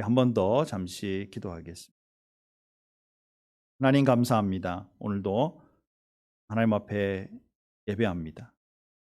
한 번 더 잠시 기도하겠습니다. 하나님 감사합니다. 오늘도 하나님 앞에 예배합니다.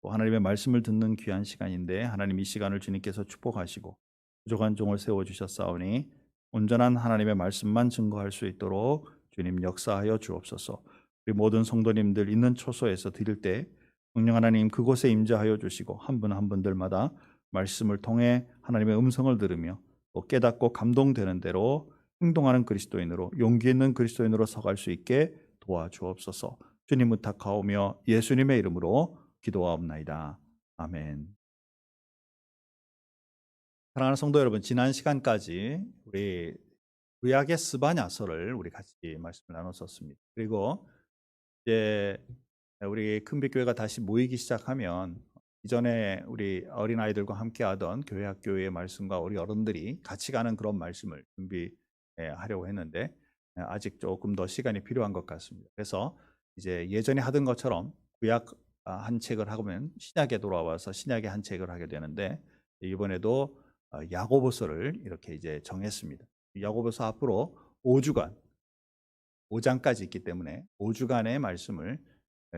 또 하나님의 말씀을 듣는 귀한 시간인데 하나님 이 시간을 주님께서 축복하시고 부족한 종을 세워주셨사오니 온전한 하나님의 말씀만 증거할 수 있도록 주님 역사하여 주옵소서. 우리 모든 성도님들 있는 초소에서 드릴 때 성령 하나님 그곳에 임재하여 주시고 한 분 한 분들마다 말씀을 통해 하나님의 음성을 들으며 또 깨닫고 감동되는 대로 행동하는 그리스도인으로 용기 있는 그리스도인으로 서갈 수 있게 도와주옵소서. 주님 부탁하오며 예수님의 이름으로 기도하옵나이다. 아멘. 사랑하는 성도 여러분, 지난 시간까지 우리 구약의 스바냐서를 우리 같이 말씀을 나눴었습니다. 그리고 이제 우리 큰빛교회가 다시 모이기 시작하면 이전에 우리 어린아이들과 함께 하던 교회 학교의 말씀과 우리 어른들이 같이 가는 그런 말씀을 준비하려고 했는데 아직 조금 더 시간이 필요한 것 같습니다. 그래서 이제 예전에 하던 것처럼 구약 한 책을 하면 신약에 돌아와서 신약의 한 책을 하게 되는데 이번에도 야고보서를 이렇게 이제 정했습니다. 야고보서 앞으로 5주간 5장까지 있기 때문에 5주간의 말씀을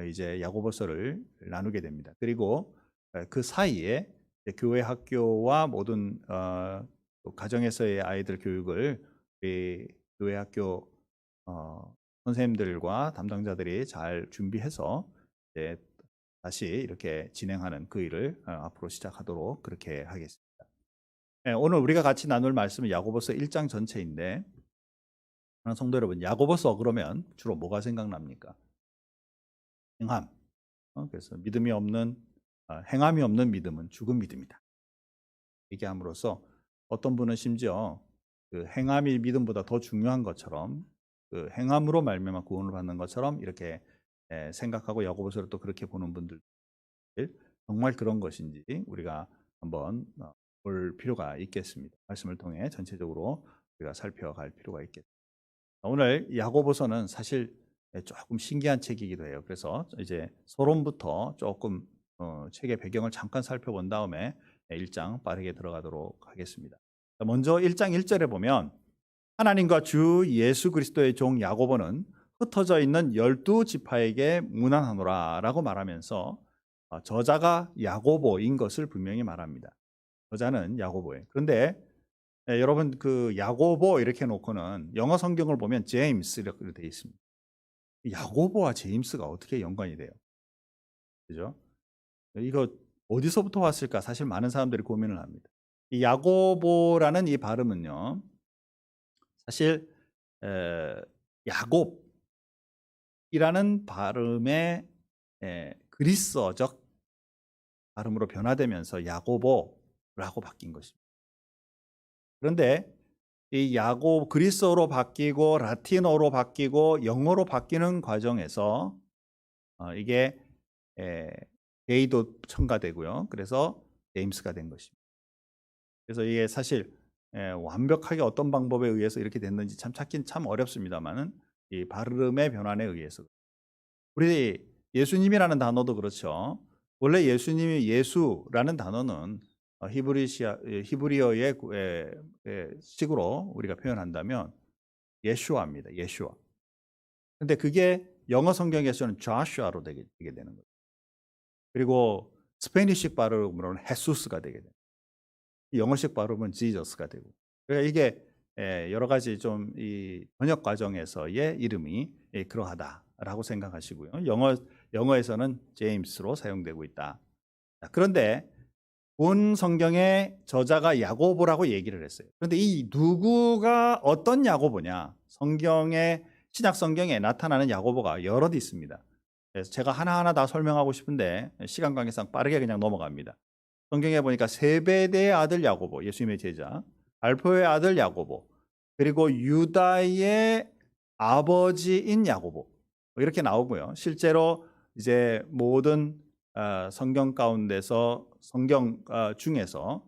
이제 야고보서를 나누게 됩니다. 그리고 그 사이에 교회 학교와 모든 가정에서의 아이들 교육을 우리 교회 학교 선생님들과 담당자들이 잘 준비해서 이제 다시 이렇게 진행하는 그 일을 앞으로 시작하도록 그렇게 하겠습니다. 오늘 우리가 같이 나눌 말씀은 야고보서 1장 전체인데 성도 여러분, 야고보서 그러면 주로 뭐가 생각납니까? 행함. 그래서 믿음이 없는 행함이 없는 믿음은 죽은 믿음이다. 얘기함으로써 어떤 분은 심지어 그 행함이 믿음보다 더 중요한 것처럼 그 행함으로 말미암아 구원을 받는 것처럼 이렇게 생각하고 야고보서를 또 그렇게 보는 분들 정말 그런 것인지 우리가 한번 볼 필요가 있겠습니다. 말씀을 통해 전체적으로 우리가 살펴갈 필요가 있겠습니다. 오늘 야고보서는 사실 조금 신기한 책이기도 해요. 그래서 이제 서론부터 조금 책의 배경을 잠깐 살펴본 다음에 1장 빠르게 들어가도록 하겠습니다. 먼저 1장 1절에 보면 하나님과 주 예수 그리스도의 종 야고보는 흩어져 있는 12지파에게 문안하노라 라고 말하면서 저자가 야고보인 것을 분명히 말합니다. 저자는 야고보예요. 그런데 여러분 그 야고보 이렇게 놓고는 영어 성경을 보면 제임스 이렇게 되어 있습니다. 야고보와 제임스가 어떻게 연관이 돼요? 그죠? 이거 어디서부터 왔을까? 사실 많은 사람들이 고민을 합니다. 이 야고보라는 이 발음은요, 사실 야곱이라는 발음의 그리스어적 발음으로 변화되면서 야고보라고 바뀐 것입니다. 그런데 이 그리스어로 바뀌고 라틴어로 바뀌고 영어로 바뀌는 과정에서 이게 A도 첨가되고요. 그래서 제임스가 된 것입니다. 그래서 이게 사실 완벽하게 어떤 방법에 의해서 이렇게 됐는지 참 찾긴 참 어렵습니다만은 이 발음의 변환에 의해서 우리 예수님이라는 단어도 그렇죠. 원래 예수님이 예수라는 단어는 히브리어의 식으로 우리가 표현한다면 예슈아입니다. 예슈아. 근데 그게 영어 성경에서는 조슈아로 되게 되는 거예요. 그리고 스페니식 발음으로는 헤수스가 되게 돼요. 영어식 발음은 지저스가 되고. 그러니까 이게 여러 가지 좀 이 번역 과정에서의 이름이 그러하다라고 생각하시고요. 영어에서는 제임스로 사용되고 있다. 그런데 본 성경의 저자가 야고보라고 얘기를 했어요. 그런데 이 누구가 어떤 야고보냐? 신약 성경에 나타나는 야고보가 여럿 있습니다. 그래서 제가 하나하나 다 설명하고 싶은데 시간 관계상 빠르게 그냥 넘어갑니다. 성경에 보니까 세베대의 아들 야고보, 예수님의 제자, 알포의 아들 야고보, 그리고 유다의 아버지인 야고보 이렇게 나오고요. 실제로 이제 모든 성경 가운데서 성경 중에서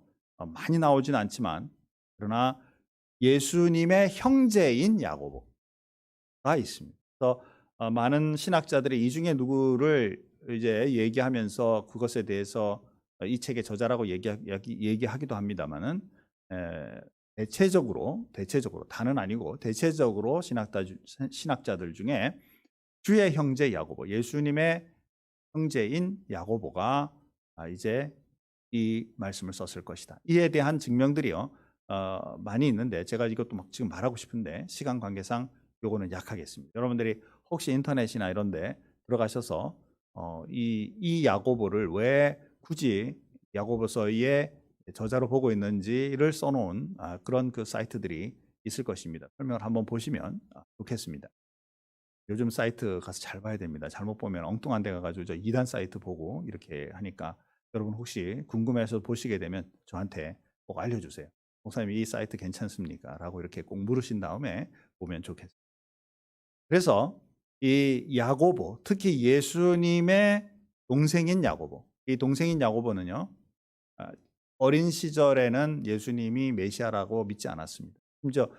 많이 나오진 않지만 그러나 예수님의 형제인 야고보가 있습니다. 그래서 많은 신학자들이 이 중에 누구를 이제 얘기하면서 그것에 대해서 이 책의 저자라고 얘기하기도 합니다만은 대체적으로 다는 아니고 대체적으로 신학자들 중에 주의 형제 야고보, 예수님의 형제인 야고보가 이제 이 말씀을 썼을 것이다. 이에 대한 증명들이요 많이 있는데 제가 이것도 막 지금 말하고 싶은데 시간 관계상 요거는 약하겠습니다. 여러분들이 혹시 인터넷이나 이런데 들어가셔서 이 야고보를 왜 굳이 야고보서의 저자로 보고 있는지를 써놓은 그런 그 사이트들이 있을 것입니다. 설명을 한번 보시면 좋겠습니다. 요즘 사이트 가서 잘 봐야 됩니다. 잘못 보면 엉뚱한 데 가가지고 저 2단 사이트 보고 이렇게 하니까 여러분 혹시 궁금해서 보시게 되면 저한테 꼭 알려주세요. 목사님 이 사이트 괜찮습니까? 라고 이렇게 꼭 물으신 다음에 보면 좋겠습니다. 그래서 이 야고보, 특히 예수님의 동생인 야고보, 이 동생인 야고보는요 어린 시절에는 예수님이 메시아라고 믿지 않았습니다. 심지어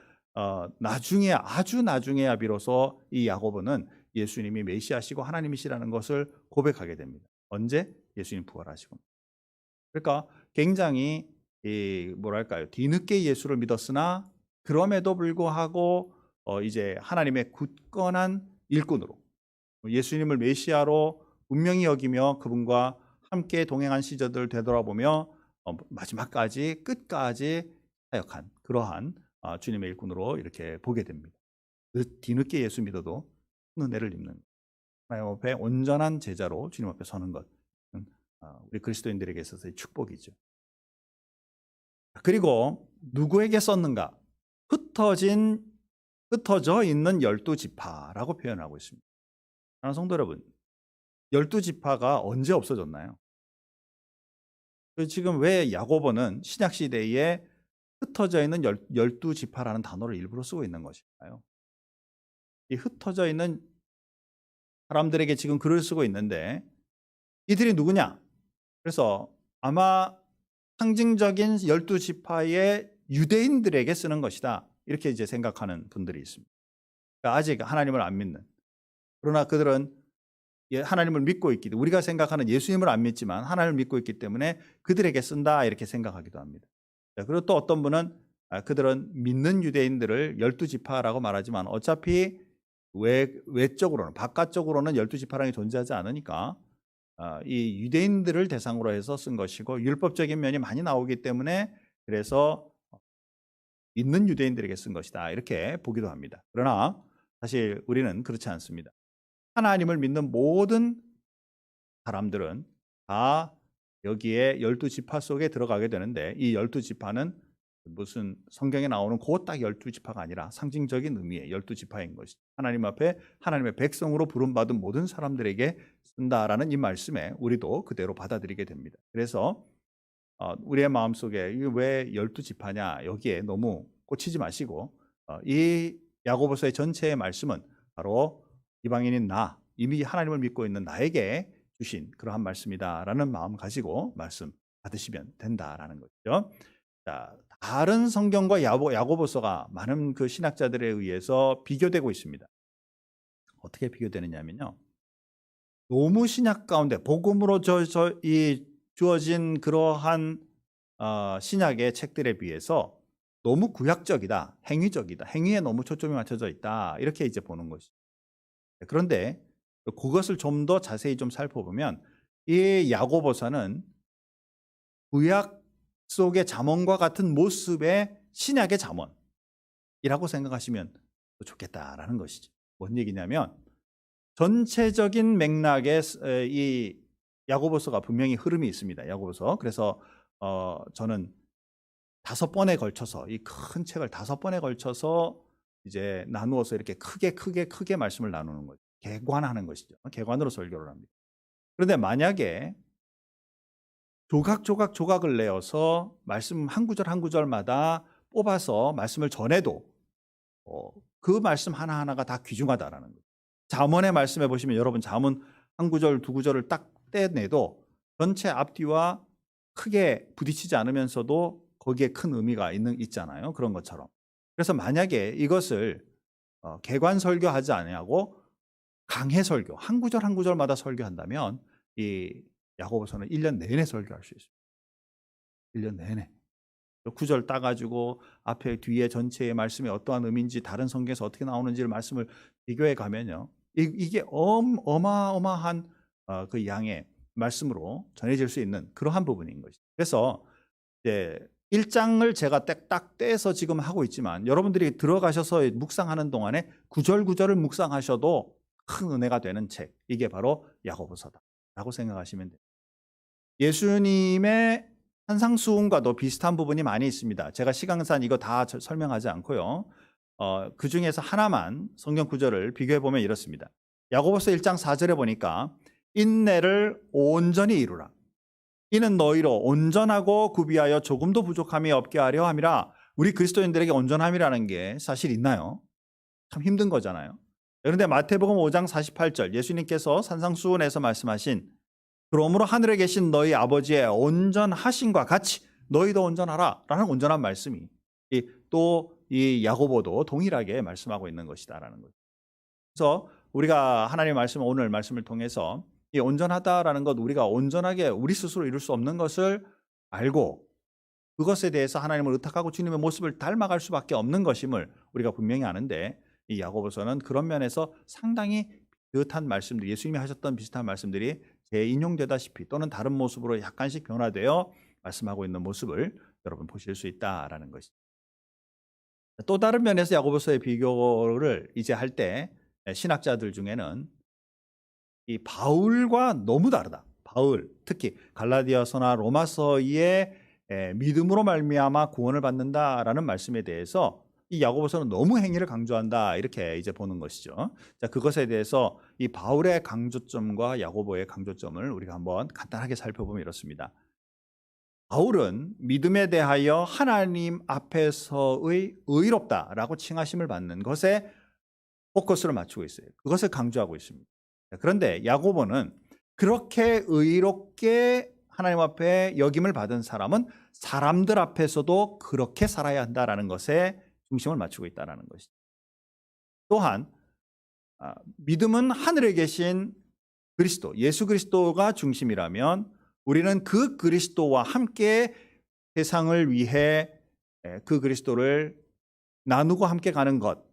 나중에 아주 나중에야 비로소 이 야고보는 예수님이 메시아시고 하나님이시라는 것을 고백하게 됩니다. 언제? 예수님 부활하시고. 그러니까 굉장히 뭐랄까요? 뒤늦게 예수를 믿었으나 그럼에도 불구하고 이제 하나님의 굳건한 일꾼으로 예수님을 메시아로 분명히 여기며 그분과 함께 동행한 시절들 되돌아보며 마지막까지 끝까지 사역한 그러한 주님의 일꾼으로 이렇게 보게 됩니다. 뒤늦게 예수 믿어도 큰 은혜를 입는 하나님 앞에 온전한 제자로 주님 앞에 서는 것은 우리 그리스도인들에게 있어서의 축복이죠. 그리고 누구에게 썼는가? 흩어져 있는 12지파라고 표현하고 있습니다. 사랑하는 성도 여러분, 12지파가 언제 없어졌나요? 지금 왜 야고보는 신약시대에 흩어져 있는 12지파라는 단어를 일부러 쓰고 있는 것일까요? 이 흩어져 있는 사람들에게 지금 글을 쓰고 있는데 이들이 누구냐? 그래서 아마 상징적인 12지파의 유대인들에게 쓰는 것이다. 이렇게 이제 생각하는 분들이 있습니다. 그러니까 아직 하나님을 안 믿는. 그러나 그들은 하나님을 믿고 있기 때문에 우리가 생각하는 예수님을 안 믿지만 하나님을 믿고 있기 때문에 그들에게 쓴다 이렇게 생각하기도 합니다. 그리고 또 어떤 분은 그들은 믿는 유대인들을 12지파라고 말하지만 어차피 외적으로는 바깥적으로는 12지파라는 게 존재하지 않으니까 이 유대인들을 대상으로 해서 쓴 것이고 율법적인 면이 많이 나오기 때문에 그래서 믿는 유대인들에게 쓴 것이다 이렇게 보기도 합니다. 그러나 사실 우리는 그렇지 않습니다. 하나님을 믿는 모든 사람들은 다 여기에 12지파 속에 들어가게 되는데 이 12지파는 무슨 성경에 나오는 그 딱 12지파가 아니라 상징적인 의미의 12지파인 것이죠. 하나님 앞에 하나님의 백성으로 부름받은 모든 사람들에게 쓴다라는 이 말씀에 우리도 그대로 받아들이게 됩니다. 그래서 우리의 마음속에 이게 왜 12지파냐 여기에 너무 꽂히지 마시고 이 야고보서의 전체의 말씀은 바로 이방인인 나, 이미 하나님을 믿고 있는 나에게 주신 그러한 말씀이다라는 마음 가지고 말씀 받으시면 된다라는 거죠. 자, 다른 성경과 야고보서가 많은 그 신학자들에 의해서 비교되고 있습니다. 어떻게 비교되느냐면요. 너무 신약 가운데 복음으로 주어진 그러한 신약의 책들에 비해서 너무 구약적이다, 행위적이다, 행위에 너무 초점이 맞춰져 있다 이렇게 이제 보는 것이죠. 그런데 그것을 좀 더 자세히 좀 살펴보면 이 야고보서는 구약 속의 잠언과 같은 모습의 신약의 잠언이라고 생각하시면 좋겠다라는 것이죠. 뭔 얘기냐면 전체적인 맥락에 이 야고보서가 분명히 흐름이 있습니다. 야고보서. 그래서 저는 5번에 걸쳐서 이 큰 책을 5번에 걸쳐서 이제 나누어서 이렇게 크게 말씀을 나누는 거죠. 개관하는 것이죠. 개관으로 설교를 합니다. 그런데 만약에 조각을 내어서 말씀 한 구절 한 구절마다 뽑아서 말씀을 전해도 그 말씀 하나하나가 다 귀중하다라는 거예요. 잠언의 말씀해 보시면 여러분 잠언 한 구절 두 구절을 딱 떼내도 전체 앞뒤와 크게 부딪히지 않으면서도 거기에 큰 의미가 있잖아요. 그런 것처럼. 그래서 만약에 이것을 개관 설교하지 아니하고 강해 설교, 한 구절 한 구절마다 설교한다면 이 야고보서는 1년 내내 설교할 수 있습니다. 1년 내내. 구절 따가지고 앞에 뒤에 전체의 말씀이 어떠한 의미인지 다른 성경에서 어떻게 나오는지를 말씀을 비교해 가면요. 이게 어마어마한 그 양의 말씀으로 전해질 수 있는 그러한 부분인 것이죠. 그래서 이제 1장을 제가 딱 떼서 지금 하고 있지만 여러분들이 들어가셔서 묵상하는 동안에 구절구절을 묵상하셔도 큰 은혜가 되는 책, 이게 바로 야고보서다라고 생각하시면 돼요. 예수님의 산상수훈과도 비슷한 부분이 많이 있습니다. 제가 시간상 이거 다 설명하지 않고요. 그 중에서 하나만 성경 구절을 비교해 보면 이렇습니다. 야고보서 1장 4절에 보니까 인내를 온전히 이루라. 이는 너희로 온전하고 구비하여 조금도 부족함이 없게 하려 함이라. 우리 그리스도인들에게 온전함이라는 게 사실 있나요? 참 힘든 거잖아요. 그런데 마태복음 5장 48절 예수님께서 산상수훈에서 말씀하신 그러므로 하늘에 계신 너희 아버지의 온전하심과 같이 너희도 온전하라 라는 온전한 말씀이 또 이 야고보도 동일하게 말씀하고 있는 것이다라는 거죠. 그래서 우리가 하나님의 말씀, 오늘 말씀을 통해서 이 온전하다라는 것, 우리가 온전하게 우리 스스로 이룰 수 없는 것을 알고 그것에 대해서 하나님을 의탁하고 주님의 모습을 닮아갈 수밖에 없는 것임을 우리가 분명히 아는데, 이 야고보서는 그런 면에서 상당히 비슷한 말씀들, 예수님이 하셨던 비슷한 말씀들이 재인용되다시피 또는 다른 모습으로 약간씩 변화되어 말씀하고 있는 모습을 여러분 보실 수 있다라는 것이죠. 또 다른 면에서 야고보서의 비교를 이제 할 때 신학자들 중에는 이 바울과 너무 다르다. 바울, 특히 갈라디아서나 로마서의 믿음으로 말미암아 구원을 받는다라는 말씀에 대해서 이 야고보서는 너무 행위를 강조한다, 이렇게 이제 보는 것이죠. 자, 그것에 대해서 이 바울의 강조점과 야고보의 강조점을 우리가 한번 간단하게 살펴보면 이렇습니다. 바울은 믿음에 대하여 하나님 앞에서의 의롭다라고 칭하심을 받는 것에 포커스를 맞추고 있어요. 그것을 강조하고 있습니다. 그런데 야고보는 그렇게 의롭게 하나님 앞에 여김을 받은 사람은 사람들 앞에서도 그렇게 살아야 한다라는 것에 중심을 맞추고 있다는 것이죠. 또한 믿음은 하늘에 계신 그리스도, 예수 그리스도가 중심이라면 우리는 그 그리스도와 함께 세상을 위해 그 그리스도를 나누고 함께 가는 것,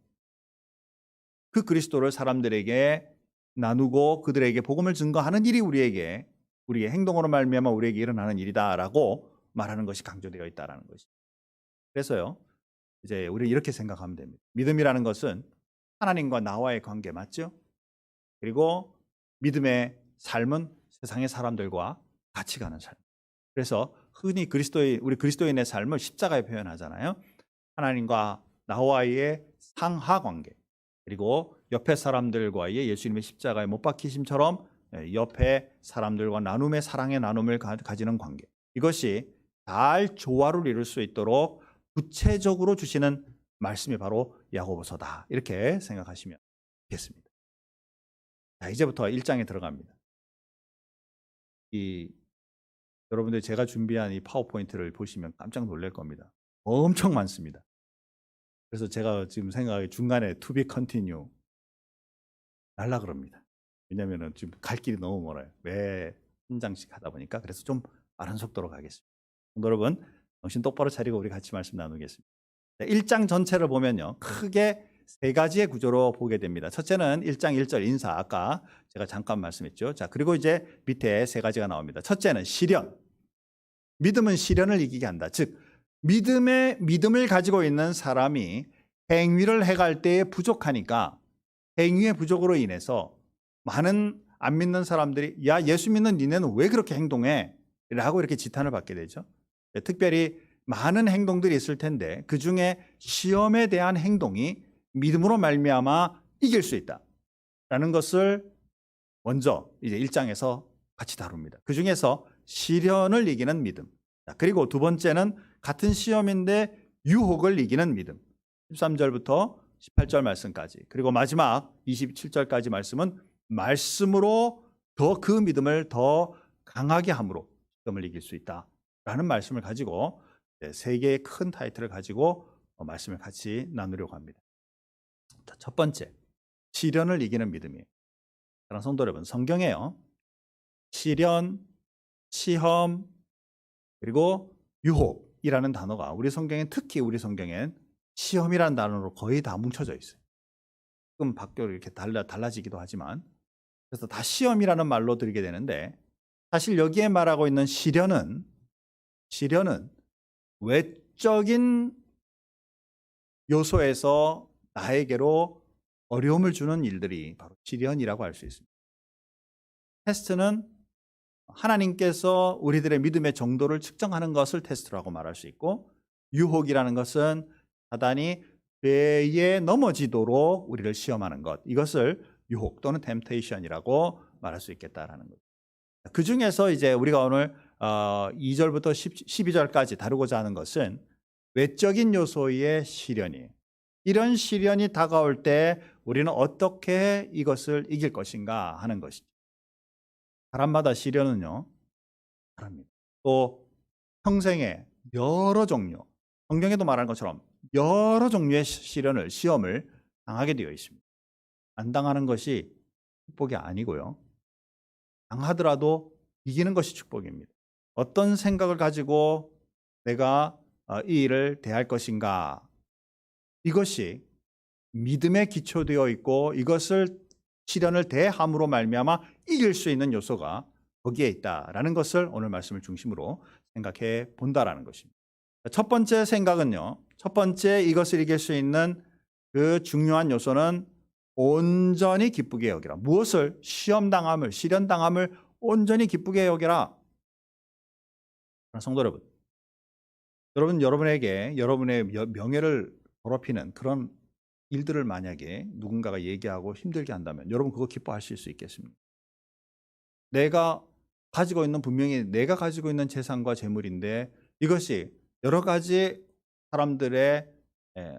그 그리스도를 사람들에게 나누고 그들에게 복음을 증거하는 일이 우리의 행동으로 말미암아 우리에게 일어나는 일이다라고 말하는 것이 강조되어 있다라는 것이죠. 그래서요, 이제 우리 이렇게 생각하면 됩니다. 믿음이라는 것은 하나님과 나와의 관계 맞죠? 그리고 믿음의 삶은 세상의 사람들과 같이 가는 삶. 그래서 흔히 우리 그리스도인의 삶을 십자가에 표현하잖아요. 하나님과 나와의 상하 관계, 그리고 옆에 사람들과의 예수님의 십자가에 못 박히심처럼 옆에 사람들과 나눔의 사랑의 나눔을 가지는 관계, 이것이 잘 조화를 이룰 수 있도록 구체적으로 주시는 말씀이 바로 야고보서다, 이렇게 생각하시면 되겠습니다. 자, 이제부터 1장에 들어갑니다. 여러분들 제가 준비한 이 파워포인트를 보시면 깜짝 놀랄 겁니다. 엄청 많습니다. 그래서 제가 지금 생각하기 중간에 to be continue 날라 그럽니다. 왜냐하면 지금 갈 길이 너무 멀어요. 매 한 장씩 하다 보니까. 그래서 좀 빠른 속도로 가겠습니다. 여러분 정신 똑바로 차리고 우리 같이 말씀 나누겠습니다. 1장 전체를 보면요, 크게 세 가지의 구조로 보게 됩니다. 첫째는 1장 1절 인사, 아까 제가 잠깐 말씀했죠. 자, 그리고 이제 밑에 세 가지가 나옵니다. 첫째는 시련. 믿음은 시련을 이기게 한다. 즉 믿음을 가지고 있는 사람이 행위를 해갈 때에 부족하니까 행위의 부족으로 인해서 많은 안 믿는 사람들이 야, 예수 믿는 니네는 왜 그렇게 행동해? 라고 이렇게 지탄을 받게 되죠. 특별히 많은 행동들이 있을 텐데 그 중에 시험에 대한 행동이 믿음으로 말미암아 이길 수 있다라는 것을 먼저 이제 1장에서 같이 다룹니다. 그 중에서 시련을 이기는 믿음. 그리고 두 번째는 같은 시험인데 유혹을 이기는 믿음. 13절부터 18절 말씀까지. 그리고 마지막 27절까지 말씀은 말씀으로 더 그 믿음을 더 강하게 함으로 시험을 이길 수 있다라는 말씀을 가지고 세 개의 큰 타이틀을 가지고 말씀을 같이 나누려고 합니다. 자, 첫 번째, 시련을 이기는 믿음이에요. 사랑하는 성도 여러분, 성경에요, 시련, 시험, 그리고 유혹, 시험이라는 단어가 우리 성경엔, 특히 우리 성경엔 시험이라는 단어로 거의 다 뭉쳐져 있어요. 조금 바뀌어 이렇게 달라지기도 하지만, 그래서 다 시험이라는 말로 들게 되는데, 사실 여기에 말하고 있는 시련은 외적인 요소에서 나에게로 어려움을 주는 일들이 바로 시련이라고 할 수 있습니다. 테스트는 하나님께서 우리들의 믿음의 정도를 측정하는 것을 테스트라고 말할 수 있고, 유혹이라는 것은 사단이 죄에 넘어지도록 우리를 시험하는 것, 이것을 유혹 또는 템테이션이라고 말할 수 있겠다라는 거죠. 그 중에서 이제 우리가 오늘 2절부터 12절까지 다루고자 하는 것은 외적인 요소의 시련이에요. 이런 시련이 다가올 때 우리는 어떻게 이것을 이길 것인가 하는 것이죠. 사람마다 시련은요, 다릅니다. 또 평생에 여러 종류, 성경에도 말하는 것처럼 여러 종류의 시험을 당하게 되어 있습니다. 안 당하는 것이 축복이 아니고요, 당하더라도 이기는 것이 축복입니다. 어떤 생각을 가지고 내가 이 일을 대할 것인가, 이것이 믿음에 기초되어 있고 이것을 시련을 대함으로 말미암아 이길 수 있는 요소가 거기에 있다라는 것을 오늘 말씀을 중심으로 생각해 본다라는 것입니다. 첫 번째 생각은요, 첫 번째 이것을 이길 수 있는 그 중요한 요소는 온전히 기쁘게 여기라. 무엇을? 시험당함을, 시련당함을 온전히 기쁘게 여기라. 성도 여러분, 여러분에게 여러분의 명예를 더럽히는 그런 일들을 만약에 누군가가 얘기하고 힘들게 한다면 여러분 그거 기뻐하실 수 있겠습니까? 내가 가지고 있는, 분명히 내가 가지고 있는 재산과 재물인데 이것이 여러 가지 사람들의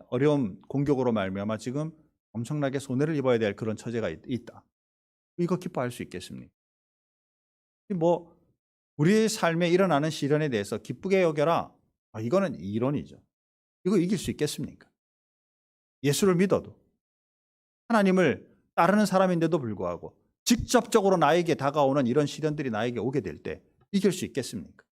어려움, 공격으로 말미암아 지금 엄청나게 손해를 입어야 될 그런 처지가 있다. 이거 기뻐할 수 있겠습니까? 뭐 우리의 삶에 일어나는 시련에 대해서 기쁘게 여겨라. 이거는 이론이죠. 이거 이길 수 있겠습니까? 예수를 믿어도, 하나님을 따르는 사람인데도 불구하고 직접적으로 나에게 다가오는 이런 시련들이 나에게 오게 될 때 이길 수 있겠습니까?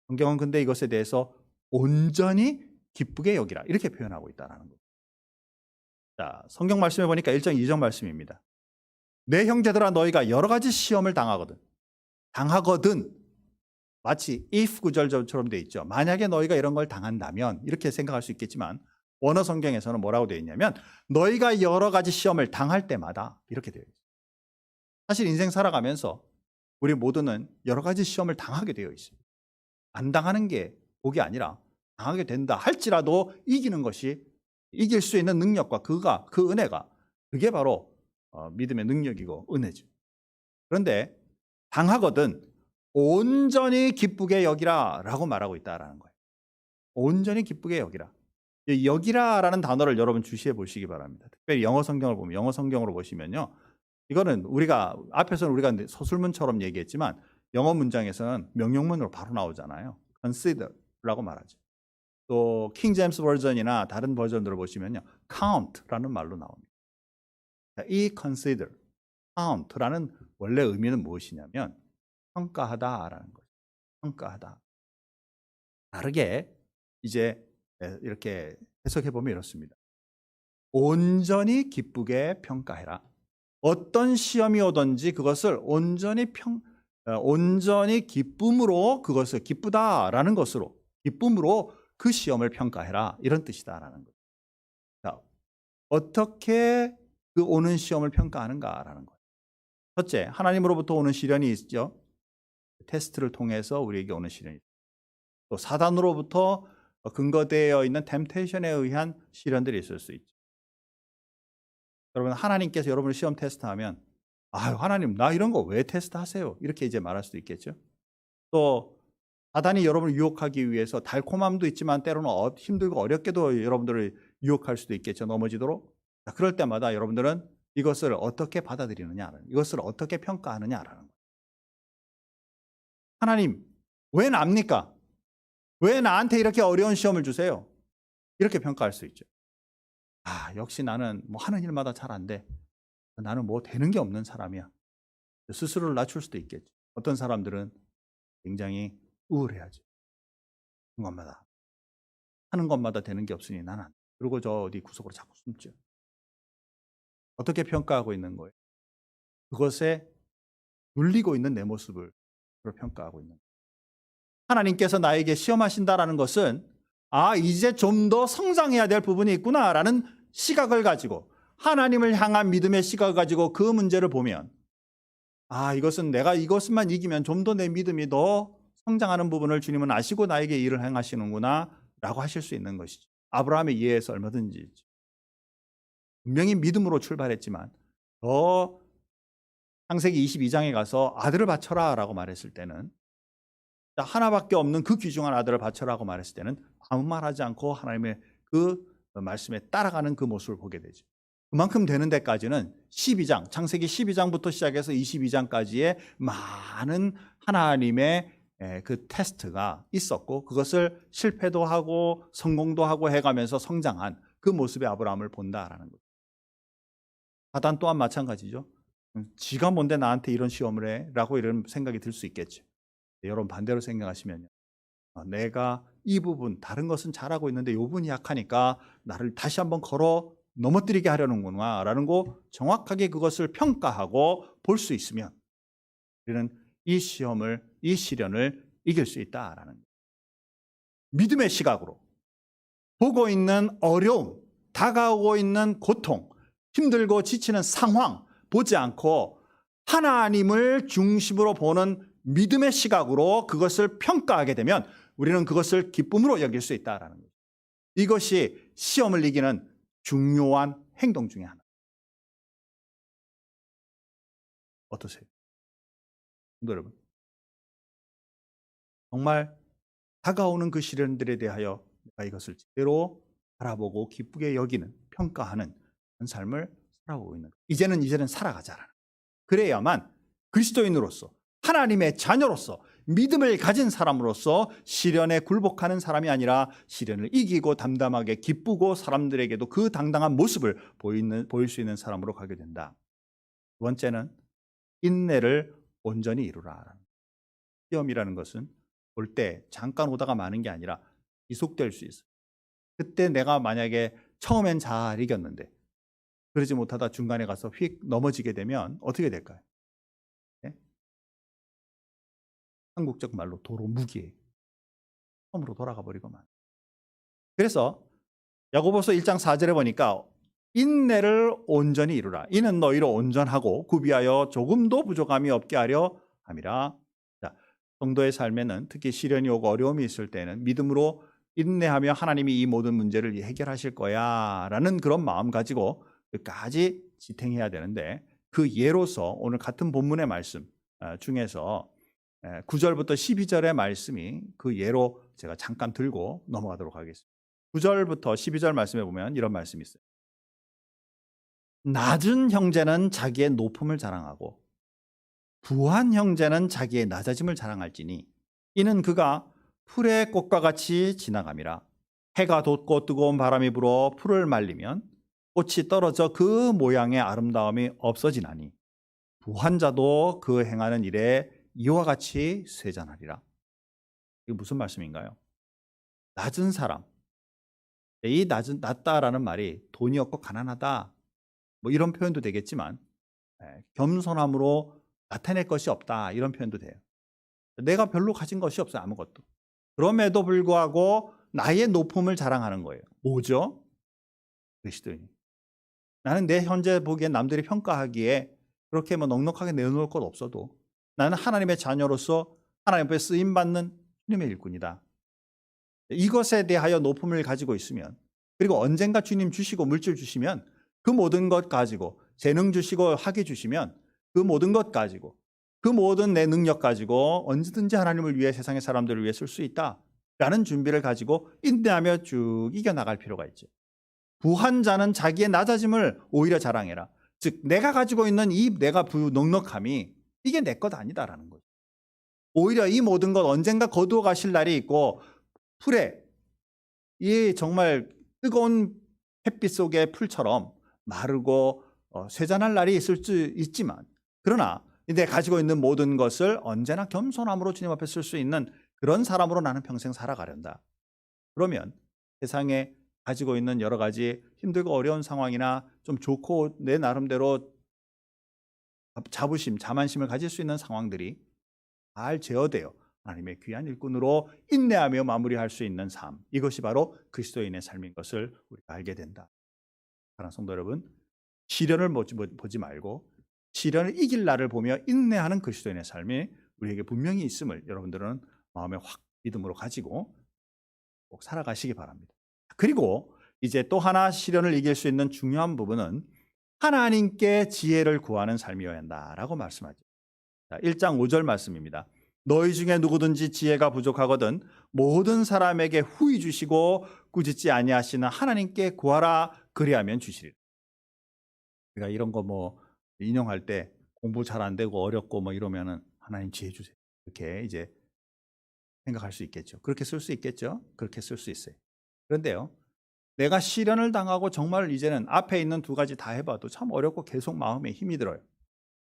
성경은 근데 이것에 대해서 온전히 기쁘게 여기라 이렇게 표현하고 있다는 거예요. 자, 성경 말씀에 보니까 1장 2절 말씀입니다. 내 형제들아 너희가 여러 가지 시험을 당하거든 마치 if 구절처럼 되어 있죠. 만약에 너희가 이런 걸 당한다면 이렇게 생각할 수 있겠지만 원어 성경에서는 뭐라고 되어 있냐면 너희가 여러 가지 시험을 당할 때마다 이렇게 되어 있어요. 사실 인생 살아가면서 우리 모두는 여러 가지 시험을 당하게 되어 있어요. 안 당하는 게 복이 아니라 당하게 된다 할지라도 이기는 것이, 이길 수 있는 능력과 그 은혜가, 그게 바로 믿음의 능력이고 은혜죠. 그런데 당하거든 온전히 기쁘게 여기라 라고 말하고 있다는 거예요. 온전히 기쁘게 여기라. 여기라라는 단어를 여러분 주시해 보시기 바랍니다. 특별히 영어 성경을 보면, 영어 성경으로 보시면요, 이거는 앞에서는 우리가 서술문처럼 얘기했지만 영어 문장에서는 명령문으로 바로 나오잖아요. consider라고 말하죠. 또 킹 제임스 버전이나 다른 버전들을 보시면요, count라는 말로 나옵니다. 이 consider, count라는 원래 의미는 무엇이냐면 평가하다라는 거죠. 평가하다. 다르게 이제 이렇게 해석해 보면 이렇습니다. 온전히 기쁘게 평가해라. 어떤 시험이 오든지 그것을 온전히 기쁨으로, 그것을 기쁘다라는 것으로, 기쁨으로 그 시험을 평가해라, 이런 뜻이다라는 거죠. 자, 어떻게 그 오는 시험을 평가하는가라는 거예요. 첫째, 하나님으로부터 오는 시련이 있죠. 테스트를 통해서 우리에게 오는 시련이 있죠. 또 사단으로부터 근거되어 있는 템테이션에 의한 시련들이 있을 수 있죠. 여러분, 하나님께서 여러분을 시험 테스트하면 하나님 나 이런 거 왜 테스트하세요? 이렇게 이제 말할 수도 있겠죠. 또 사단이 여러분을 유혹하기 위해서 달콤함도 있지만 때로는 힘들고 어렵게도 여러분들을 유혹할 수도 있겠죠. 넘어지도록. 그럴 때마다 여러분들은 이것을 어떻게 받아들이느냐, 이것을 어떻게 평가하느냐라는 거예요. 하나님 왜 납니까? 왜 나한테 이렇게 어려운 시험을 주세요? 이렇게 평가할 수 있죠. 역시 나는 뭐 하는 일마다 잘 안 돼. 나는 뭐 되는 게 없는 사람이야. 스스로를 낮출 수도 있겠죠. 어떤 사람들은 굉장히 우울해하죠. 것마다 하는 것마다 되는 게 없으니 나는 안 돼. 그리고 저 어디 구석으로 자꾸 숨죠. 어떻게 평가하고 있는 거예요? 그것에 눌리고 있는 내 모습을 평가하고 있는 거예요. 하나님께서 나에게 시험하신다라는 것은 이제 좀 더 성장해야 될 부분이 있구나라는 시각을 가지고 하나님을 향한 믿음의 시각을 가지고 그 문제를 보면 이것은 내가 이것만 이기면 좀 더 내 믿음이 더 성장하는 부분을 주님은 아시고 나에게 일을 행하시는구나 라고 하실 수 있는 것이죠. 아브라함의 이해에서 얼마든지 분명히 믿음으로 출발했지만 더 창세기 22장에 가서 아들을 바쳐라 라고 말했을 때는 하나밖에 없는 그 귀중한 아들을 바쳐라고 말했을 때는 아무 말하지 않고 하나님의 그 말씀에 따라가는 그 모습을 보게 되죠. 그만큼 되는 데까지는 12장, 창세기 12장부터 시작해서 22장까지의 많은 하나님의 그 테스트가 있었고 그것을 실패도 하고 성공도 하고 해가면서 성장한 그 모습의 아브라함을 본다라는 거죠. 사단 또한 마찬가지죠. 지가 뭔데 나한테 이런 시험을 해? 라고 이런 생각이 들 수 있겠죠. 여러분 반대로 생각하시면요. 내가 이 부분 다른 것은 잘하고 있는데 이 부분이 약하니까 나를 다시 한번 걸어 넘어뜨리게 하려는구나 라는 거 정확하게 그것을 평가하고 볼 수 있으면 우리는 이 시험을, 이 시련을 이길 수 있다라는 거예요. 믿음의 시각으로 보고 있는 어려움, 다가오고 있는 고통, 힘들고 지치는 상황 보지 않고 하나님을 중심으로 보는 믿음의 시각으로 그것을 평가하게 되면 우리는 그것을 기쁨으로 여길 수 있다라는 거죠. 이것이 시험을 이기는 중요한 행동 중에 하나. 어떠세요? 여러분, 정말 다가오는 그 시련들에 대하여 내가 이것을 제대로 바라보고 기쁘게 여기는, 평가하는 그런 삶을 살아오고 있는 거예요. 이제는 살아가자라는. 그래야만 그리스도인으로서 하나님의 자녀로서 믿음을 가진 사람으로서 시련에 굴복하는 사람이 아니라 시련을 이기고 담담하게 기쁘고 사람들에게도 그 당당한 모습을 보일 수 있는 사람으로 가게 된다. 두 번째는 인내를 온전히 이루라. 시험이라는 것은 올 때 잠깐 오다가 마는 게 아니라 지속될 수 있어요. 그때 내가 만약에 처음엔 잘 이겼는데 그러지 못하다 중간에 가서 휙 넘어지게 되면 어떻게 될까요? 네? 한국적 말로 도로 무기에 처음으로 돌아가 버리고만. 그래서 야고보서 1장 4절에 보니까 인내를 온전히 이루라. 이는 너희로 온전하고 구비하여 조금도 부족함이 없게 하려 함이라. 자, 성도의 삶에는 특히 시련이 오고 어려움이 있을 때는 믿음으로 인내하며 하나님이 이 모든 문제를 해결하실 거야 라는 그런 마음 가지고 끝까지 지탱해야 되는데 그 예로서 오늘 같은 본문의 말씀 중에서 9절부터 12절의 말씀이 그 예로 제가 잠깐 들고 넘어가도록 하겠습니다. 9절부터 12절 말씀에 보면 이런 말씀이 있어요. 낮은 형제는 자기의 높음을 자랑하고 부한 형제는 자기의 낮아짐을 자랑할지니 이는 그가 풀의 꽃과 같이 지나감이라. 해가 돋고 뜨거운 바람이 불어 풀을 말리면 꽃이 떨어져 그 모양의 아름다움이 없어지나니 부한 자도 그 행하는 일에 이와 같이 쇠잔하리라. 이게 무슨 말씀인가요? 낮은 사람. 이 낮다라는 말이 돈이 없고 가난하다 뭐 이런 표현도 되겠지만 겸손함으로 나타낼 것이 없다 이런 표현도 돼요. 내가 별로 가진 것이 없어요. 아무것도. 그럼에도 불구하고 나의 높음을 자랑하는 거예요. 뭐죠? 그리스도인. 나는 내 현재 보기엔 남들이 평가하기에 그렇게 뭐 넉넉하게 내놓을 것 없어도 나는 하나님의 자녀로서 하나님 앞에 쓰임받는 주님의 일꾼이다. 이것에 대하여 높음을 가지고 있으면 그리고 언젠가 주님 주시고 물질 주시면 그 모든 것 가지고 재능 주시고 학위 주시면 그 모든 것 가지고 그 모든 내 능력 가지고 언제든지 하나님을 위해 세상의 사람들을 위해 쓸 수 있다라는 준비를 가지고 인내하며 쭉 이겨나갈 필요가 있죠. 부한 자는 자기의 낮아짐을 오히려 자랑해라. 즉 내가 가지고 있는 이 내가 넉넉함이 이게 내 것 아니다라는 거죠. 오히려 이 모든 것 언젠가 거두어 가실 날이 있고 풀에 이 정말 뜨거운 햇빛 속의 풀처럼 마르고 쇠잔할 날이 있을 수 있지만 그러나 내가 가지고 있는 모든 것을 언제나 겸손함으로 주님 앞에 쓸 수 있는 그런 사람으로 나는 평생 살아가련다. 그러면 세상에 가지고 있는 여러 가지 힘들고 어려운 상황이나 좀 좋고 내 나름대로 자부심, 자만심을 가질 수 있는 상황들이 잘 제어되어 하나님의 귀한 일꾼으로 인내하며 마무리할 수 있는 삶, 이것이 바로 그리스도인의 삶인 것을 우리가 알게 된다. 사랑하는 성도 여러분, 시련을 보지 말고 시련을 이길 날을 보며 인내하는 그리스도인의 삶이 우리에게 분명히 있음을 여러분들은 마음에 확 믿음으로 가지고 꼭 살아가시기 바랍니다. 그리고 이제 또 하나 시련을 이길 수 있는 중요한 부분은 하나님께 지혜를 구하는 삶이어야 한다라고 말씀하죠. 1장 5절 말씀입니다. 너희 중에 누구든지 지혜가 부족하거든 모든 사람에게 후히 주시고 꾸짖지 아니하시는 하나님께 구하라, 그리하면 주시리라. 우리가 이런 거 인용할 때 공부 잘 안 되고 어렵고 이러면은 하나님 지혜 주세요, 이렇게 이제 생각할 수 있겠죠. 그렇게 쓸 수 있겠죠. 그렇게 쓸 수 있어요. 그런데요, 내가 시련을 당하고 정말 이제는 앞에 있는 두 가지 다 해봐도 참 어렵고 계속 마음에 힘이 들어요.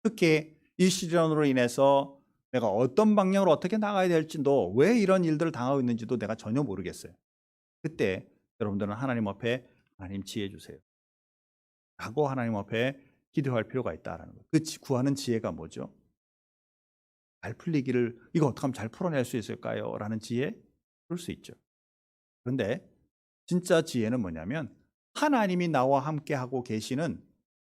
특히 이 시련으로 인해서 내가 어떤 방향으로 어떻게 나가야 될지도, 왜 이런 일들을 당하고 있는지도 내가 전혀 모르겠어요. 그때 여러분들은 하나님 앞에 하나님 지혜 주세요 라고 하나님 앞에 기도할 필요가 있다라는 거예요. 그 구하는 지혜가 뭐죠? 잘 풀리기를, 이거 어떻게 하면 잘 풀어낼 수 있을까요? 라는 지혜? 그럴 수 있죠. 그런데 진짜 지혜는 뭐냐면 하나님이 나와 함께 하고 계시는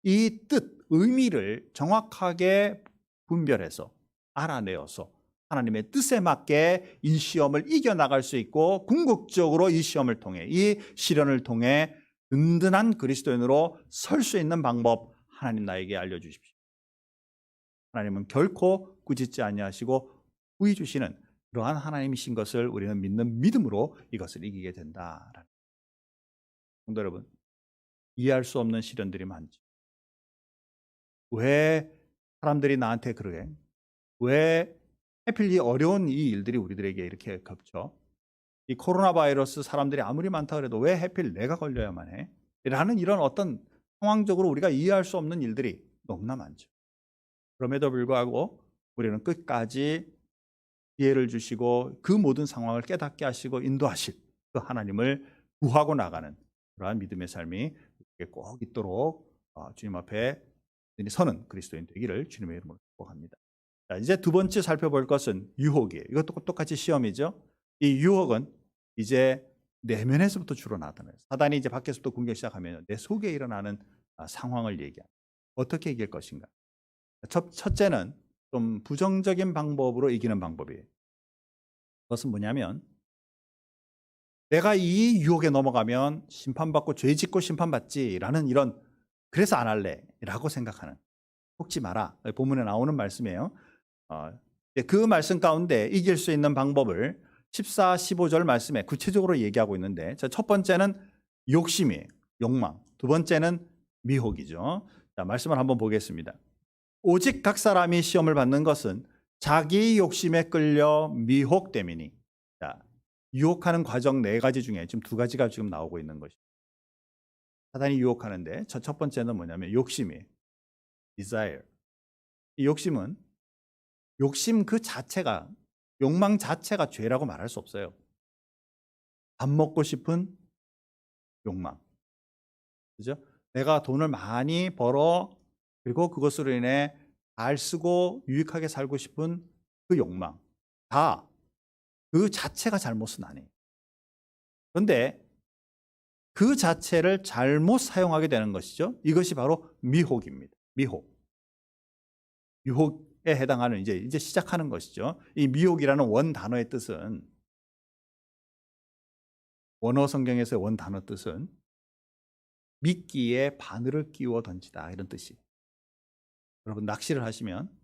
이 뜻, 의미를 정확하게 분별해서 알아내어서 하나님의 뜻에 맞게 이 시험을 이겨나갈 수 있고 궁극적으로 이 시험을 통해, 이 시련을 통해 든든한 그리스도인으로 설 수 있는 방법, 하나님 나에게 알려주십시오. 하나님은 결코 꾸짖지 아니하시고 후히 주시는 그러한 하나님이신 것을 우리는 믿는 믿음으로 이것을 이기게 된다. 성도 여러분, 이해할 수 없는 시련들이 많죠. 왜 사람들이 나한테 그러게? 왜 하필 이 어려운 이 일들이 우리들에게 이렇게 겹쳐? 이 코로나 바이러스 사람들이 아무리 많다 그래도 왜 하필 내가 걸려야만 해? 라는 이런 어떤 상황적으로 우리가 이해할 수 없는 일들이 너무나 많죠. 그럼에도 불구하고 우리는 끝까지 기회를 주시고 그 모든 상황을 깨닫게 하시고 인도하실 그 하나님을 구하고 나가는 그러한 믿음의 삶이 꼭 있도록 주님 앞에 서는 그리스도인 되기를 주님의 이름으로 축복합니다. 자, 이제 두 번째 살펴볼 것은 유혹이에요. 이것도 똑같이 시험이죠. 이 유혹은 이제 내면에서부터 주로 나타나요. 사단이 이제 밖에서부터 공격 시작하면 내 속에 일어나는 상황을 얘기합니다. 어떻게 이길 것인가? 첫째는 좀 부정적인 방법으로 이기는 방법이에요. 그것은 뭐냐면 내가 이 유혹에 넘어가면 심판받고 죄 짓고 심판받지라는 이런, 그래서 안 할래 라고 생각하는, 속지 마라. 본문에 나오는 말씀이에요. 그 말씀 가운데 이길 수 있는 방법을 14, 15절 말씀에 구체적으로 얘기하고 있는데, 첫 번째는 욕심이에요. 욕망. 두 번째는 미혹이죠. 자, 말씀을 한번 보겠습니다. 오직 각 사람이 시험을 받는 것은 자기 욕심에 끌려 미혹됨이니. 자, 유혹하는 과정 네 가지 중에 지금 두 가지가 지금 나오고 있는 것이죠. 사단이 유혹하는데 첫 번째는 뭐냐면 욕심이에요. desire. 이 욕심은 욕심 그 자체가, 욕망 자체가 죄라고 말할 수 없어요. 밥 먹고 싶은 욕망. 그죠? 내가 돈을 많이 벌어 그리고 그것으로 인해 잘 쓰고 유익하게 살고 싶은 그 욕망. 다 그 자체가 잘못은 아니에요. 그런데 그 자체를 잘못 사용하게 되는 것이죠. 이것이 바로 미혹입니다. 미혹. 유혹에 해당하는 이제 시작하는 것이죠. 이 미혹이라는 원 단어의 뜻은, 원어 성경에서의 원 단어 뜻은 미끼에 바늘을 끼워 던지다, 이런 뜻이에요. 여러분 낚시를 하시면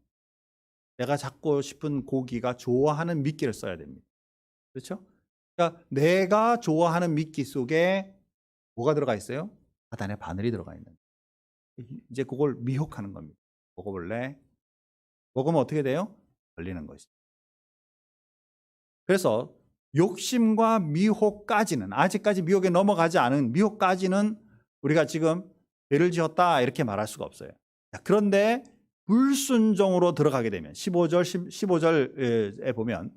내가 잡고 싶은 고기가 좋아하는 미끼를 써야 됩니다. 그렇죠? 그러니까 내가 좋아하는 미끼 속에 뭐가 들어가 있어요? 사단의 바늘이 들어가 있는. 이제 그걸 미혹하는 겁니다. 먹어볼래? 먹으면 어떻게 돼요? 걸리는 것이죠. 그래서 욕심과 미혹까지는, 아직까지 미혹에 넘어가지 않은 미혹까지는 우리가 지금 죄를 지었다 이렇게 말할 수가 없어요. 그런데 불순종으로 들어가게 되면 15절에 보면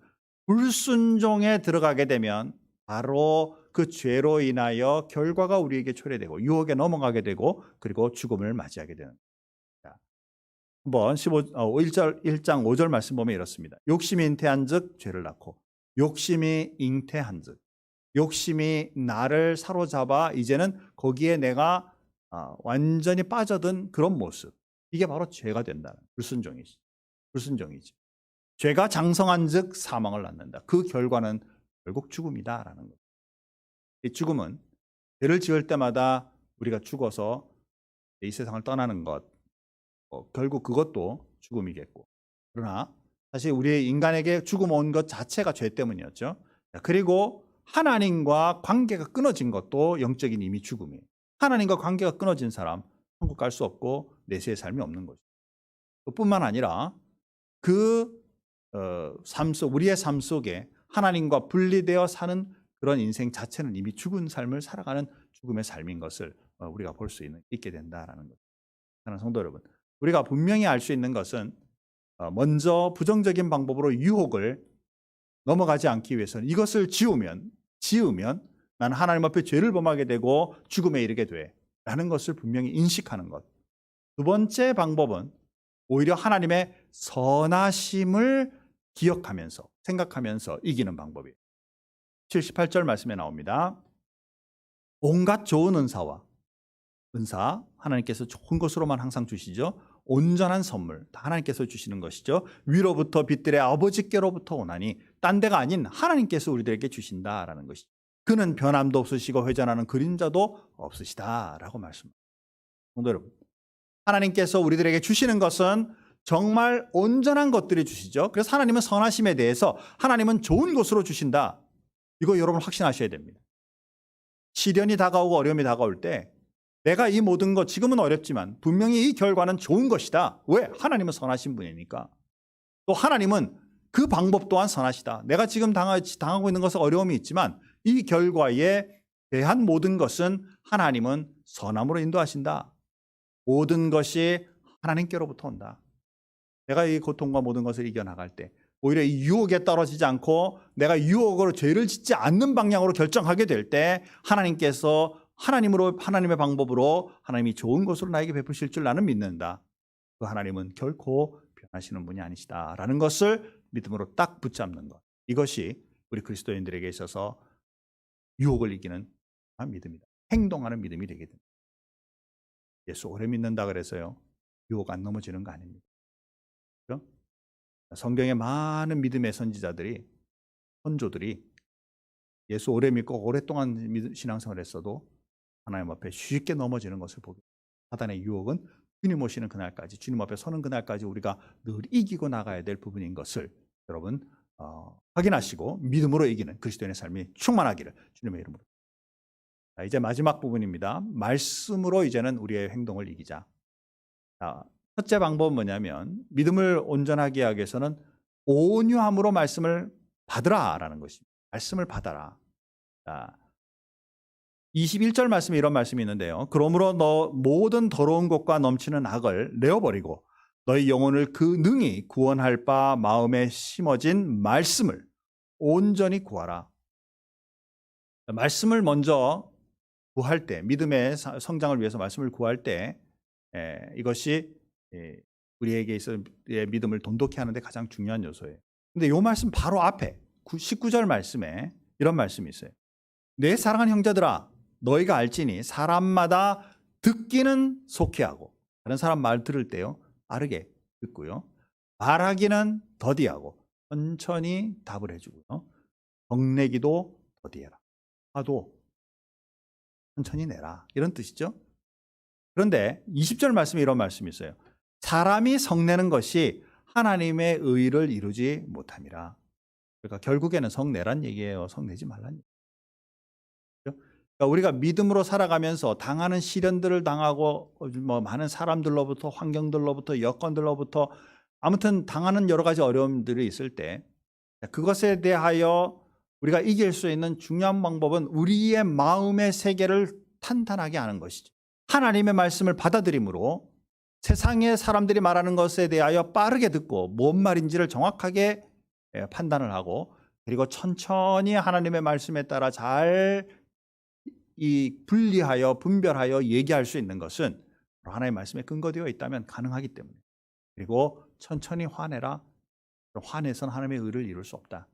불순종에 들어가게 되면 바로 그 죄로 인하여 결과가 우리에게 초래되고 유혹에 넘어가게 되고 그리고 죽음을 맞이하게 되는 겁니다. 한번 1장 5절 말씀 보면 이렇습니다. 욕심이 잉태한 즉 죄를 낳고 욕심이 잉태한 즉 욕심이 나를 사로잡아 이제는 거기에 내가 완전히 빠져든 그런 모습, 이게 바로 죄가 된다는 불순종이지. 불순종이지. 죄가 장성한 즉 사망을 낳는다. 그 결과는 결국 죽음이다라는 거죠. 이 죽음은 죄를 지을 때마다 우리가 죽어서 이 세상을 떠나는 것, 결국 그것도 죽음이겠고. 그러나 사실 우리 인간에게 죽음 온 것 자체가 죄 때문이었죠. 그리고 하나님과 관계가 끊어진 것도 영적인 이미 죽음이에요. 하나님과 관계가 끊어진 사람 천국 갈 수 없고 내세의 삶이 없는 거죠. 뿐만 아니라 그 우리의 삶 속에 하나님과 분리되어 사는 그런 인생 자체는 이미 죽은 삶을 살아가는 죽음의 삶인 것을 우리가 볼 수 있게 된다라는 거죠. 사랑하는 성도 여러분, 우리가 분명히 알 수 있는 것은 먼저 부정적인 방법으로 유혹을 넘어가지 않기 위해서는 이것을 지으면 나는 하나님 앞에 죄를 범하게 되고 죽음에 이르게 돼 라는 것을 분명히 인식하는 것. 두 번째 방법은 오히려 하나님의 선하심을 기억하면서 생각하면서 이기는 방법이에요. 78절 말씀에 나옵니다. 온갖 좋은 은사 하나님께서 좋은 것으로만 항상 주시죠. 온전한 선물 다 하나님께서 주시는 것이죠. 위로부터 빛들의 아버지께로부터 오나니 딴 데가 아닌 하나님께서 우리들에게 주신다라는 것이죠. 그는 변함도 없으시고 회전하는 그림자도 없으시다라고 말씀합니다. 성도 여러분, 하나님께서 우리들에게 주시는 것은 정말 온전한 것들이 주시죠. 그래서 하나님은 선하심에 대해서 하나님은 좋은 것으로 주신다. 이거 여러분 확신하셔야 됩니다. 시련이 다가오고 어려움이 다가올 때 내가 이 모든 것 지금은 어렵지만 분명히 이 결과는 좋은 것이다. 왜? 하나님은 선하신 분이니까. 또 하나님은 그 방법 또한 선하시다. 내가 지금 당하고 있는 것은 어려움이 있지만 이 결과에 대한 모든 것은 하나님은 선함으로 인도하신다. 모든 것이 하나님께로부터 온다. 내가 이 고통과 모든 것을 이겨나갈 때 오히려 이 유혹에 떨어지지 않고 내가 유혹으로 죄를 짓지 않는 방향으로 결정하게 될 때 하나님께서 하나님의 방법으로 하나님이 좋은 것으로 나에게 베푸실 줄 나는 믿는다. 그 하나님은 결코 변하시는 분이 아니시다라는 것을 믿음으로 딱 붙잡는 것. 이것이 우리 그리스도인들에게 있어서 유혹을 이기는 믿음이다. 행동하는 믿음이 되게 됩니다. 예수 오래 믿는다 그래서요 유혹 안 넘어지는 거 아닙니다. 그렇죠? 성경의 많은 믿음의 선조들이 예수 오래 믿고 오랫동안 신앙생활을 했어도 하나님 앞에 쉽게 넘어지는 것을 보게 됩니다. 사단의 유혹은 주님 오시는 그날까지, 주님 앞에 서는 그날까지 우리가 늘 이기고 나가야 될 부분인 것을 여러분 확인하시고 믿음으로 이기는 그리스도인의 삶이 충만하기를 주님의 이름으로. 자, 이제 마지막 부분입니다. 말씀으로 이제는 우리의 행동을 이기자. 자, 첫째 방법은 뭐냐면 믿음을 온전하게 하기 위해서는 온유함으로 말씀을 받으라라는 것입니다. 말씀을 받아라. 자, 21절 말씀에 이런 말씀이 있는데요. 그러므로 너 모든 더러운 것과 넘치는 악을 내어버리고 너희 영혼을 그 능히 구원할 바 마음에 심어진 말씀을 온전히 구하라. 말씀을 먼저 구할 때, 믿음의 성장을 위해서 말씀을 구할 때 이것이 우리에게 있어 믿음을 돈독히 하는 데 가장 중요한 요소예요. 근데 이 말씀 바로 앞에 19절 말씀에 이런 말씀이 있어요. 내 사랑하는 형제들아 너희가 알지니 사람마다 듣기는 속히하고 다른 사람 말 들을 때요 빠르게 듣고요 말하기는 더디하고 천천히 답을 해주고요 정내기도 더디해라. 화도 천천히 내라. 이런 뜻이죠. 그런데 20절 말씀에 이런 말씀이 있어요. 사람이 성내는 것이 하나님의 의를 이루지 못함이라. 그러니까 결국에는 성내란 얘기예요. 성내지 말란 얘기예요. 그러니까 우리가 믿음으로 살아가면서 당하는 시련들을 당하고 많은 사람들로부터 환경들로부터 여건들로부터 아무튼 당하는 여러 가지 어려움들이 있을 때 그것에 대하여 우리가 이길 수 있는 중요한 방법은 우리의 마음의 세계를 탄탄하게 하는 것이죠. 하나님의 말씀을 받아들임으로 세상의 사람들이 말하는 것에 대하여 빠르게 듣고 뭔 말인지를 정확하게 판단을 하고 그리고 천천히 하나님의 말씀에 따라 잘 분리하여 분별하여 얘기할 수 있는 것은 하나님의 말씀에 근거되어 있다면 가능하기 때문에. 그리고 천천히 화내라. 화내선 하나님의 의를 이룰 수 없다.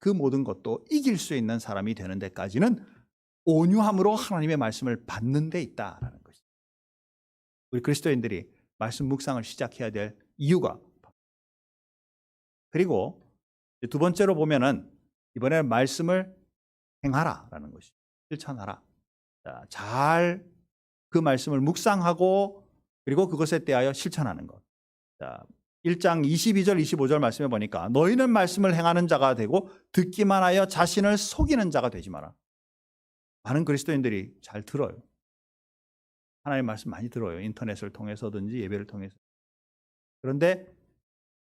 그 모든 것도 이길 수 있는 사람이 되는 데까지는 온유함으로 하나님의 말씀을 받는 데 있다라는 것이죠. 우리 그리스도인들이 말씀 묵상을 시작해야 될 이유가. 그리고 두 번째로 보면은 이번에는 말씀을 행하라라는 것이죠. 실천하라. 잘 그 말씀을 묵상하고 그리고 그것에 대하여 실천하는 것. 1장 22절 25절 말씀해 보니까 너희는 말씀을 행하는 자가 되고 듣기만 하여 자신을 속이는 자가 되지 마라. 많은 그리스도인들이 잘 들어요. 하나님의 말씀 많이 들어요. 인터넷을 통해서든지 예배를 통해서. 그런데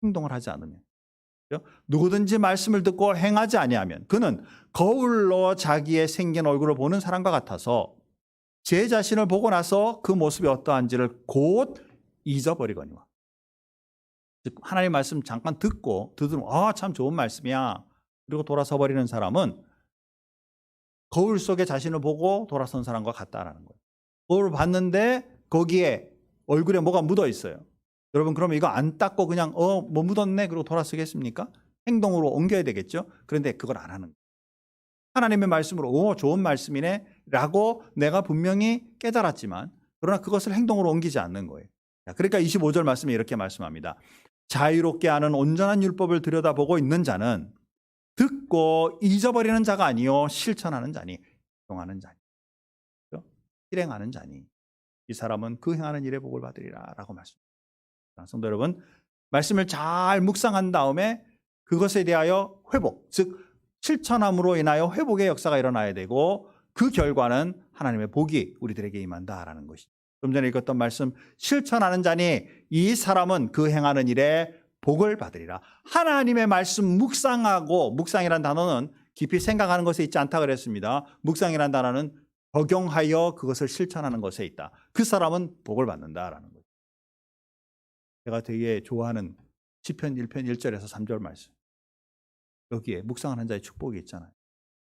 행동을 하지 않으면, 누구든지 말씀을 듣고 행하지 아니하면 그는 거울로 자기의 생긴 얼굴을 보는 사람과 같아서 제 자신을 보고 나서 그 모습이 어떠한지를 곧 잊어버리거니와. 즉 하나님의 말씀 잠깐 듣고 참 좋은 말씀이야. 그리고 돌아서 버리는 사람은 거울 속에 자신을 보고 돌아선 사람과 같다라는 거예요. 거울을 봤는데 거기에 얼굴에 뭐가 묻어 있어요. 여러분 그러면 이거 안 닦고 그냥 뭐 묻었네 그리고 돌아서겠습니까? 행동으로 옮겨야 되겠죠. 그런데 그걸 안 하는 거예요. 하나님의 말씀으로 좋은 말씀이네 라고 내가 분명히 깨달았지만 그러나 그것을 행동으로 옮기지 않는 거예요. 그러니까 25절 말씀에 이렇게 말씀합니다. 자유롭게 하는 온전한 율법을 들여다보고 있는 자는 듣고 잊어버리는 자가 아니요 실천하는 자니, 행동하는 자니, 실행하는 자니 이 사람은 그 행하는 일에 복을 받으리라 라고 말씀합니다. 성도 여러분, 말씀을 잘 묵상한 다음에 그것에 대하여 회복, 즉 실천함으로 인하여 회복의 역사가 일어나야 되고 그 결과는 하나님의 복이 우리들에게 임한다라는 것이죠. 좀 전에 읽었던 말씀, 실천하는 자니 이 사람은 그 행하는 일에 복을 받으리라. 하나님의 말씀 묵상하고, 묵상이란 단어는 깊이 생각하는 것에 있지 않다 그랬습니다. 묵상이란 단어는 적용하여 그것을 실천하는 것에 있다. 그 사람은 복을 받는다라는 거죠. 제가 되게 좋아하는 시편 1편 1절에서 3절 말씀. 여기에 묵상하는 자의 축복이 있잖아요.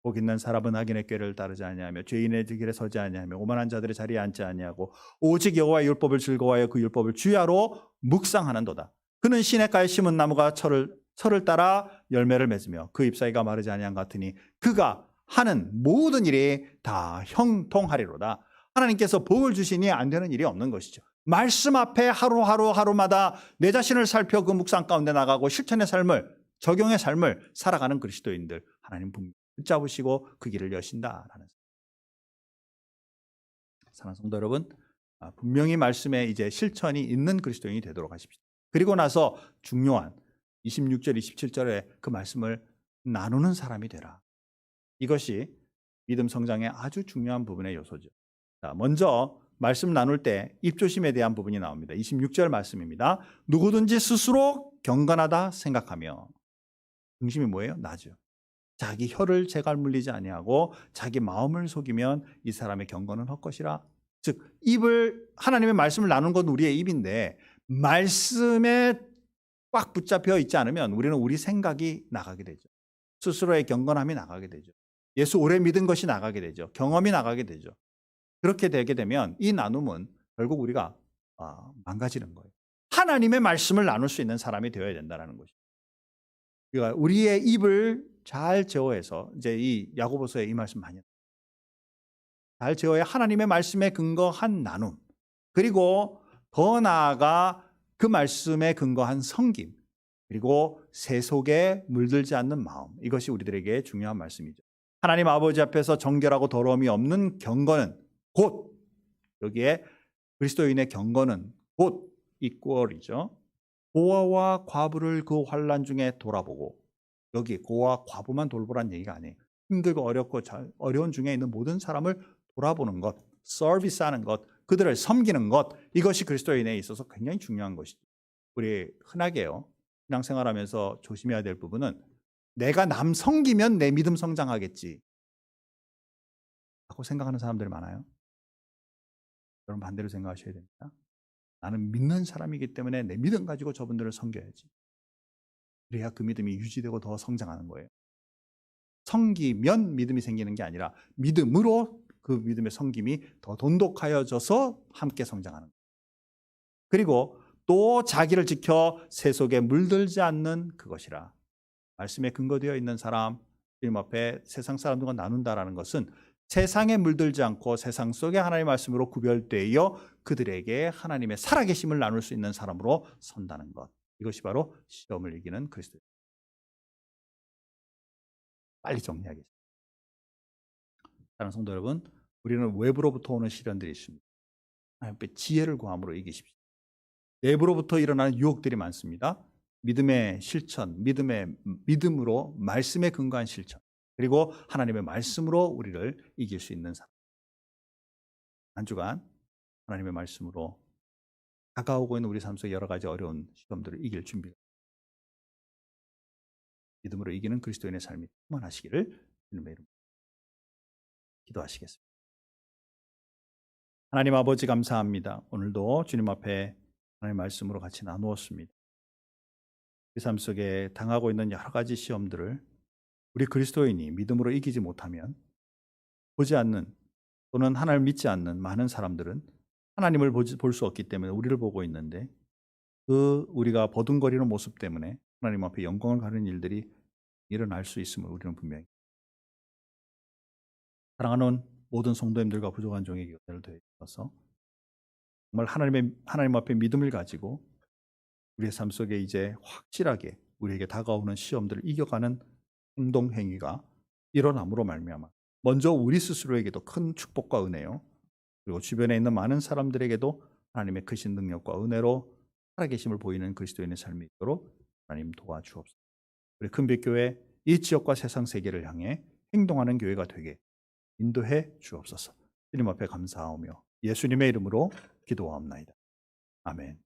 복 있는 사람은 악인의 꾀를 따르지 아니하며 죄인의 길에 서지 아니하며 오만한 자들의 자리에 앉지 아니하고 오직 여호와의 율법을 즐거워하여 그 율법을 주야로 묵상하는도다. 그는 시냇가에 심은 나무가 철을 따라 열매를 맺으며 그 잎사귀가 마르지 아니한 같으니 그가 하는 모든 일이 다 형통하리로다. 하나님께서 복을 주시니 안 되는 일이 없는 것이죠. 말씀 앞에 하루마다 내 자신을 살펴 그 묵상 가운데 나가고 실천의 삶을, 적용의 삶을 살아가는 그리스도인들 하나님 분명히 붙잡으시고 그 길을 여신다라는. 사랑하는 성도 여러분, 분명히 말씀에 이제 실천이 있는 그리스도인이 되도록 하십시오. 그리고 나서 중요한 26절 27절에 그 말씀을 나누는 사람이 되라. 이것이 믿음 성장의 아주 중요한 부분의 요소죠. 자, 먼저 말씀 나눌 때 입조심에 대한 부분이 나옵니다. 26절 말씀입니다. 누구든지 스스로 경건하다 생각하며, 중심이 뭐예요? 나죠. 자기 혀를 재갈 물리지 아니하고 자기 마음을 속이면 이 사람의 경건은 헛것이라. 즉 하나님의 말씀을 나누는 건 우리의 입인데 말씀에 꽉 붙잡혀 있지 않으면 우리는 우리 생각이 나가게 되죠. 스스로의 경건함이 나가게 되죠. 예수 오래 믿은 것이 나가게 되죠. 경험이 나가게 되죠. 그렇게 되게 되면 이 나눔은 결국 우리가 망가지는 거예요. 하나님의 말씀을 나눌 수 있는 사람이 되어야 된다는 것이죠. 그러니까 우리의 입을 잘 제어해서 이제 이 야고보서에 이 말씀 많이 잘 제어해 하나님의 말씀에 근거한 나눔, 그리고 더 나아가 그 말씀에 근거한 섬김, 그리고 세속에 물들지 않는 마음, 이것이 우리들에게 중요한 말씀이죠. 하나님 아버지 앞에서 정결하고 더러움이 없는 경건은 곧, 여기에 그리스도인의 경건은 곧 이퀄이죠. 고아와 과부를 그 환난 중에 돌아보고, 여기 고아와 과부만 돌보란 얘기가 아니에요. 힘들고 어려운 중에 있는 모든 사람을 돌아보는 것, 서비스하는 것, 그들을 섬기는 것, 이것이 그리스도인에 있어서 굉장히 중요한 것이죠. 우리 흔하게요, 신앙생활하면서 조심해야 될 부분은 내가 남 섬기면 내 믿음 성장하겠지 라고 생각하는 사람들이 많아요. 여러분 반대로 생각하셔야 됩니다. 나는 믿는 사람이기 때문에 내 믿음 가지고 저분들을 섬겨야지. 그래야 그 믿음이 유지되고 더 성장하는 거예요. 섬기면 믿음이 생기는 게 아니라 믿음으로 그 믿음의 섬김이 더 돈독하여져서 함께 성장하는 거예요. 그리고 또 자기를 지켜 세 속에 물들지 않는 그것이라. 말씀에 근거되어 있는 사람, 주님 앞에 세상 사람들과 나눈다라는 것은 세상에 물들지 않고 세상 속에 하나님의 말씀으로 구별되어 그들에게 하나님의 살아계심을 나눌 수 있는 사람으로 선다는 것. 이것이 바로 시험을 이기는 그리스도예요. 빨리 정리하겠습니다. 사랑하는 성도 여러분, 우리는 외부로부터 오는 시련들이 있습니다. 하나님께 지혜를 구함으로 이기십시오. 내부로부터 일어나는 유혹들이 많습니다. 믿음의 실천, 믿음으로 말씀에 근거한 실천, 그리고 하나님의 말씀으로 우리를 이길 수 있는 사람. 한 주간 하나님의 말씀으로 다가오고 있는 우리 삶 속의 여러 가지 어려운 시험들을 이길 준비, 믿음으로 이기는 그리스도인의 삶이 충만하시기를 주님의 이름으로 기도하시겠습니다. 하나님 아버지 감사합니다. 오늘도 주님 앞에 하나님의 말씀으로 같이 나누었습니다. 우리 삶 속에 당하고 있는 여러 가지 시험들을 우리 그리스도인이 믿음으로 이기지 못하면 보지 않는 또는 하나님을 믿지 않는 많은 사람들은 하나님을 볼 수 없기 때문에 우리를 보고 있는데 그 우리가 버둥거리는 모습 때문에 하나님 앞에 영광을 가는 일들이 일어날 수 있음을 우리는 분명히 사랑하는 모든 성도님들과 부족한 종에게 은혜를 더해 주셔서 정말 하나님 앞에 믿음을 가지고 우리의 삶 속에 이제 확실하게 우리에게 다가오는 시험들을 이겨가는 행동 행위가 일어남으로 말미암아 먼저 우리 스스로에게도 큰 축복과 은혜요, 그리고 주변에 있는 많은 사람들에게도 하나님의 크신 능력과 은혜로 살아계심을 보이는 그리스도인의 삶이 있도록 하나님 도와주옵소서. 우리 큰빛교회 이 지역과 세상 세계를 향해 행동하는 교회가 되게 인도해 주옵소서. 주님 앞에 감사하오며 예수님의 이름으로 기도하옵나이다. 아멘.